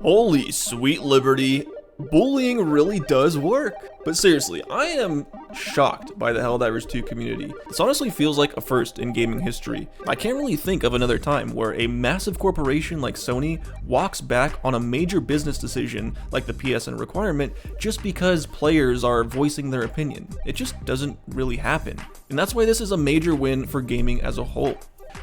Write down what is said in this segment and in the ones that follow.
Holy sweet liberty, bullying really does work. But seriously, I am shocked by the Helldivers 2 community. This honestly feels like a first in gaming history. I can't really think of another time where a massive corporation like Sony walks back on a major business decision like the PSN requirement just because players are voicing their opinion. It just doesn't really happen. And that's why this is a major win for gaming as a whole.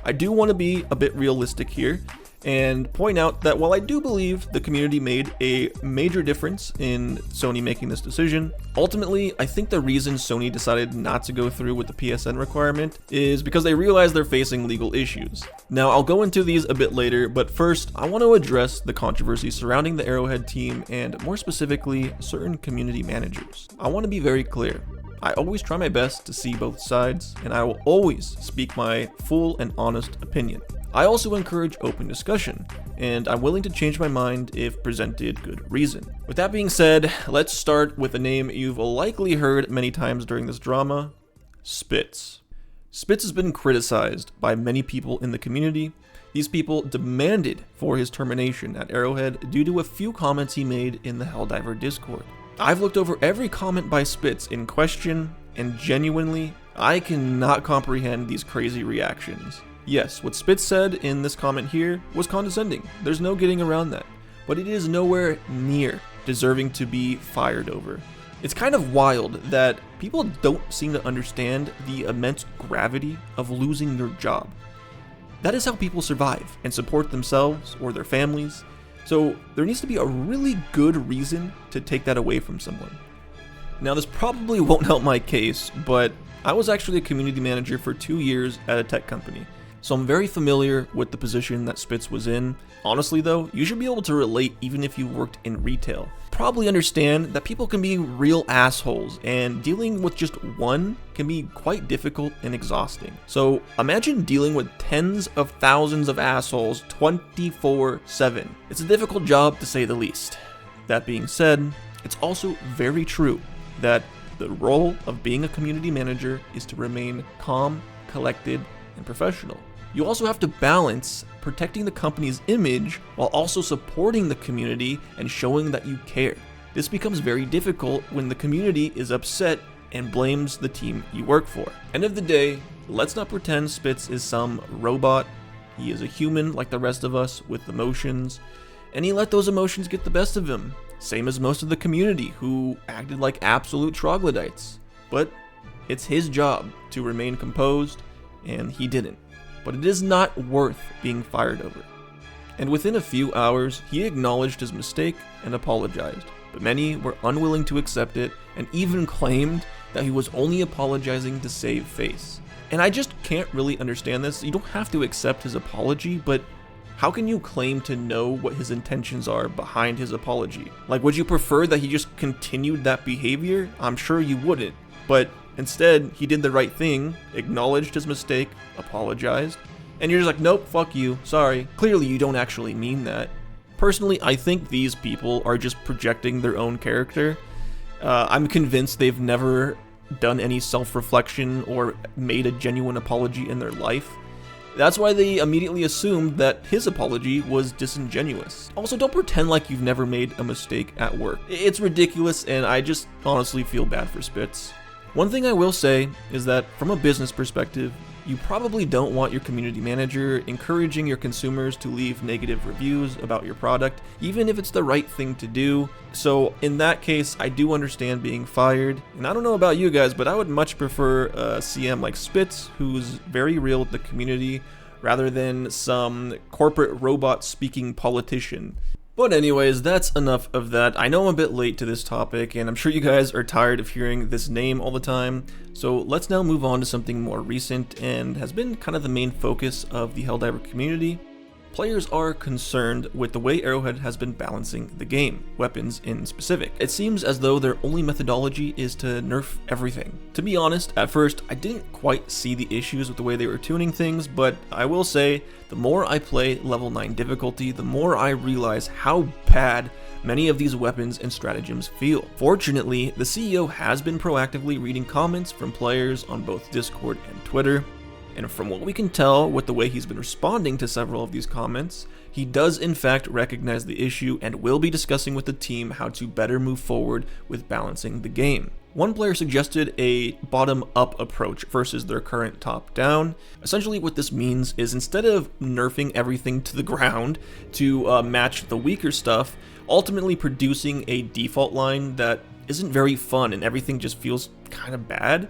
I do want to be a bit realistic here and point out that while I do believe the community made a major difference in Sony making this decision, ultimately I think the reason Sony decided not to go through with the PSN requirement is because they realize they're facing legal issues. Now I'll go into these a bit later, but first I want to address the controversy surrounding the Arrowhead team and more specifically certain community managers. I want to be very clear. I always try my best to see both sides, and I will always speak my full and honest opinion. I also encourage open discussion, and I'm willing to change my mind if presented good reason. With that being said, let's start with a name you've likely heard many times during this drama, Spitz. Spitz has been criticized by many people in the community. These people demanded for his termination at Arrowhead due to a few comments he made in the Helldiver Discord. I've looked over every comment by Spitz in question, and genuinely, I cannot comprehend these crazy reactions. Yes, what Spitz said in this comment here was condescending. There's no getting around that. But it is nowhere near deserving to be fired over. It's kind of wild that people don't seem to understand the immense gravity of losing your job. That is how people survive and support themselves or their families. So there needs to be a really good reason to take that away from someone. Now this probably won't help my case, but I was actually a community manager for 2 years at a tech company. So I'm very familiar with the position that Spitz was in. Honestly though, you should be able to relate even if you worked in retail. Probably understand that people can be real assholes, and dealing with just one can be quite difficult and exhausting. So imagine dealing with tens of thousands of assholes 24/7. It's a difficult job to say the least. That being said, it's also very true that the role of being a community manager is to remain calm, collected, and professional. You also have to balance protecting the company's image while also supporting the community and showing that you care. This becomes very difficult when the community is upset and blames the team you work for. End of the day, let's not pretend Spitz is some robot. He is a human like the rest of us with emotions, and he let those emotions get the best of him. Same as most of the community who acted like absolute troglodytes. But it's his job to remain composed, and he didn't. But it is not worth being fired over. And within a few hours, he acknowledged his mistake and apologized, but many were unwilling to accept it and even claimed that he was only apologizing to save face. And I just can't really understand this. You don't have to accept his apology, but how can you claim to know what his intentions are behind his apology? Like, would you prefer that he just continued that behavior? I'm sure you wouldn't, but instead, he did the right thing, acknowledged his mistake, apologized, and you're just like, nope, fuck you, sorry. Clearly, you don't actually mean that. Personally, I think these people are just projecting their own character. I'm convinced they've never done any self-reflection or made a genuine apology in their life. That's why they immediately assumed that his apology was disingenuous. Also, don't pretend like you've never made a mistake at work. It's ridiculous, and I just honestly feel bad for Spitz. One thing I will say is that from a business perspective, you probably don't want your community manager encouraging your consumers to leave negative reviews about your product, even if it's the right thing to do. So in that case, I do understand being fired. And I don't know about you guys, but I would much prefer a CM like Spitz, who's very real with the community, rather than some corporate robot speaking politician. But anyways, that's enough of that. I know I'm a bit late to this topic, and I'm sure you guys are tired of hearing this name all the time. So let's now move on to something more recent and has been kind of the main focus of the Helldiver community. Players are concerned with the way Arrowhead has been balancing the game, weapons in specific. It seems as though their only methodology is to nerf everything. To be honest, at first, I didn't quite see the issues with the way they were tuning things, but I will say, the more I play level 9 difficulty, the more I realize how bad many of these weapons and stratagems feel. Fortunately, the CEO has been proactively reading comments from players on both Discord and Twitter. And from what we can tell with the way he's been responding to several of these comments, he does in fact recognize the issue and will be discussing with the team how to better move forward with balancing the game. One player suggested a bottom-up approach versus their current top-down. Essentially what this means is instead of nerfing everything to the ground to match the weaker stuff, ultimately producing a default line that isn't very fun and everything just feels kind of bad,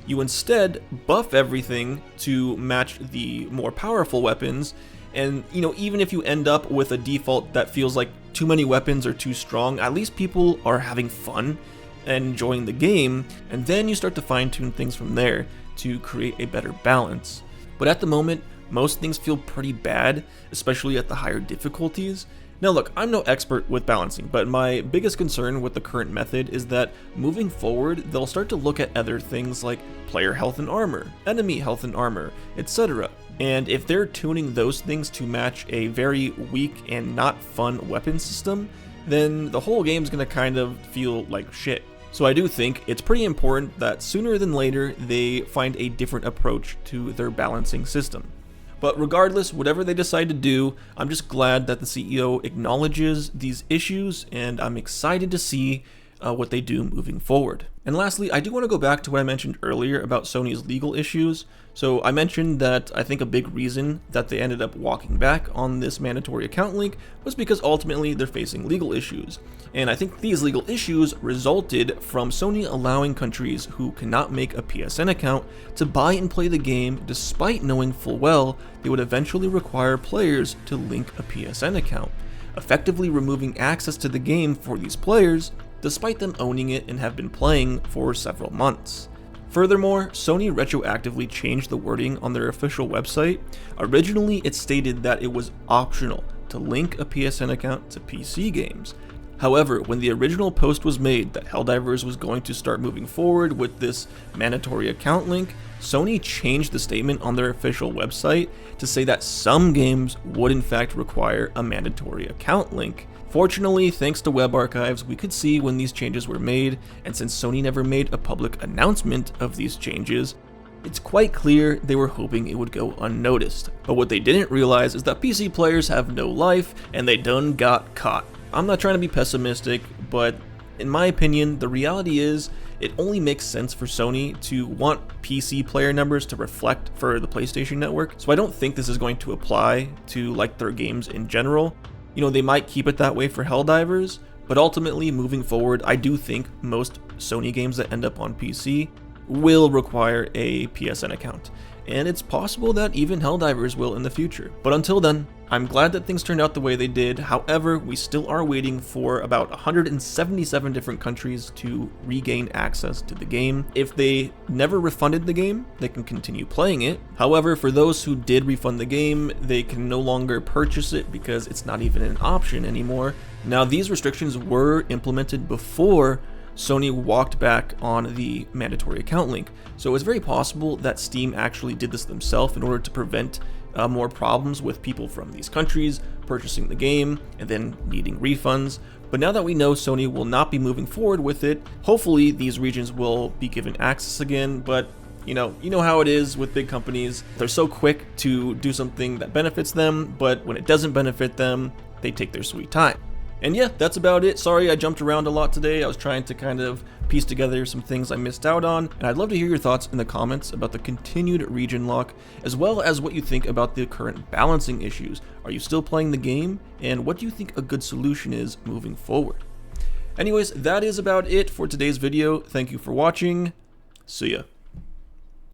you instead buff everything to match the more powerful weapons. And even if you end up with a default that feels like too many weapons or too strong, at least people are having fun and enjoying the game, and then you start to fine-tune things from there to create a better balance. But at the moment, most things feel pretty bad, especially at the higher difficulties. Now look, I'm no expert with balancing, but my biggest concern with the current method is that moving forward, they'll start to look at other things like player health and armor, enemy health and armor, etc. And if they're tuning those things to match a very weak and not fun weapon system, then the whole game's gonna kind of feel like shit. So I do think it's pretty important that sooner than later they find a different approach to their balancing system. But regardless, whatever they decide to do, I'm just glad that the CEO acknowledges these issues, and I'm excited to see what they do moving forward. And lastly, I do want to go back to what I mentioned earlier about Sony's legal issues. So I mentioned that I think a big reason that they ended up walking back on this mandatory account link was because ultimately they're facing legal issues. And I think these legal issues resulted from Sony allowing countries who cannot make a PSN account to buy and play the game despite knowing full well they would eventually require players to link a PSN account, effectively removing access to the game for these players despite them owning it and have been playing for several months. Furthermore, Sony retroactively changed the wording on their official website. Originally, it stated that it was optional to link a PSN account to PC games. However, when the original post was made that Helldivers was going to start moving forward with this mandatory account link, Sony changed the statement on their official website to say that some games would in fact require a mandatory account link. Fortunately, thanks to web archives, we could see when these changes were made, and since Sony never made a public announcement of these changes, it's quite clear they were hoping it would go unnoticed. But what they didn't realize is that PC players have no life, and they done got caught. I'm not trying to be pessimistic, but in my opinion, the reality is it only makes sense for Sony to want PC player numbers to reflect for the PlayStation Network, so I don't think this is going to apply to like their games in general. They might keep it that way for Helldivers, but ultimately moving forward, I do think most Sony games that end up on PC will require a PSN account. And it's possible that even Helldivers will in the future. But until then, I'm glad that things turned out the way they did. However, we still are waiting for about 177 different countries to regain access to the game. If they never refunded the game, they can continue playing it. However, for those who did refund the game, they can no longer purchase it because it's not even an option anymore. Now, these restrictions were implemented before Sony walked back on the mandatory account link. So it's very possible that Steam actually did this themselves in order to prevent more problems with people from these countries purchasing the game and then needing refunds. But now that we know Sony will not be moving forward with it, hopefully these regions will be given access again. But you know how it is with big companies. They're so quick to do something that benefits them, but when it doesn't benefit them, they take their sweet time. And yeah, that's about it. Sorry I jumped around a lot today. I was trying to kind of piece together some things I missed out on, and I'd love to hear your thoughts in the comments about the continued region lock, as well as what you think about the current balancing issues. Are you still playing the game, and what do you think a good solution is moving forward? Anyways, that is about it for today's video. Thank you for watching. See ya.